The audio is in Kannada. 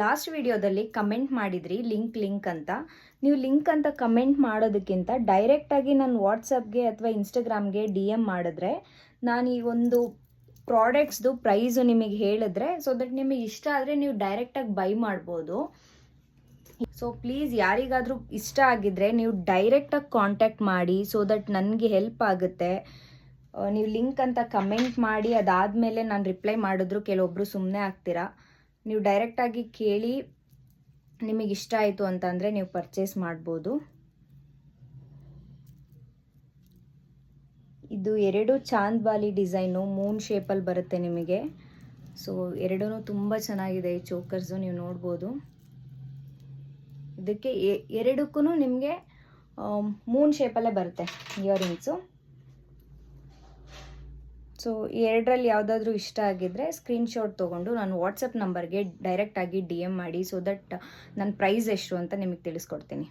ಲಾಸ್ಟ್ ವಿಡಿಯೋದಲ್ಲಿ ಕಮೆಂಟ್ ಮಾಡಿದ್ರಿ ಲಿಂಕ್ ಅಂತ. ನೀವು ಲಿಂಕ್ ಅಂತ ಕಮೆಂಟ್ ಮಾಡೋದಕ್ಕಿಂತ ಡೈರೆಕ್ಟಾಗಿ ನನ್ನ ವಾಟ್ಸಪ್ಗೆ ಅಥವಾ ಇನ್ಸ್ಟಾಗ್ರಾಮ್ಗೆ DM ಮಾಡಿದ್ರೆ ನಾನು ಈ ಒಂದು ಪ್ರಾಡಕ್ಟ್ಸ್ದು ಪ್ರೈಸು ನಿಮಗೆ ಹೇಳಿದ್ರೆ ಸೊ ದಟ್ ನಿಮಗೆ ಇಷ್ಟ ಆದರೆ ನೀವು ಡೈರೆಕ್ಟಾಗಿ ಬೈ ಮಾಡ್ಬೋದು. ಸೊ ಪ್ಲೀಸ್ ಯಾರಿಗಾದರೂ ಇಷ್ಟ ಆಗಿದ್ದರೆ ನೀವು ಡೈರೆಕ್ಟಾಗಿ ಕಾಂಟ್ಯಾಕ್ಟ್ ಮಾಡಿ ಸೊ ದಟ್ ನನಗೆ ಹೆಲ್ಪ್ ಆಗುತ್ತೆ. ನೀವು ಲಿಂಕ್ ಅಂತ ಕಮೆಂಟ್ ಮಾಡಿ ಅದಾದಮೇಲೆ ನಾನು ರಿಪ್ಲೈ ಮಾಡಿದ್ರು ಕೆಲವೊಬ್ಬರು ಸುಮ್ಮನೆ ಆಗ್ತೀರಾ. ನೀವು ಡೈರೆಕ್ಟಾಗಿ ಕೇಳಿ ನಿಮಗೆ ಇಷ್ಟ ಆಯಿತು ಅಂತಂದರೆ ನೀವು ಪರ್ಚೇಸ್ ಮಾಡ್ಬೋದು. ಇದು 2 ಚಾಂದ್ಬಾಲಿ ಡಿಸೈನು ಮೂನ್ ಶೇಪಲ್ಲಿ ಬರುತ್ತೆ ನಿಮಗೆ. ಸೊ ಎರಡೂ ತುಂಬ ಚೆನ್ನಾಗಿದೆ ಈ ಚೋಕರ್ಸು, ನೀವು ನೋಡ್ಬೋದು. ಇದಕ್ಕೆ ಎರಡಕ್ಕೂ ನಿಮಗೆ ಮೂನ್ ಶೇಪಲ್ಲೇ ಬರುತ್ತೆ ಇಯರಿಂಗ್ಸು. ಸೊ ಎರಡರಲ್ಲಿ ಯಾವುದಾದ್ರೂ ಇಷ್ಟ ಆಗಿದ್ದರೆ ಸ್ಕ್ರೀನ್ಶಾಟ್ ತೊಗೊಂಡು ನಾನು ವಾಟ್ಸಪ್ ನಂಬರ್ಗೆ ಡೈರೆಕ್ಟಾಗಿ DM ಮಾಡಿ ಸೊ ದಟ್ ನನ್ನ ಪ್ರೈಸ್ ಎಷ್ಟು ಅಂತ ನಿಮಗೆ ತಿಳಿಸ್ಕೊಡ್ತೀನಿ.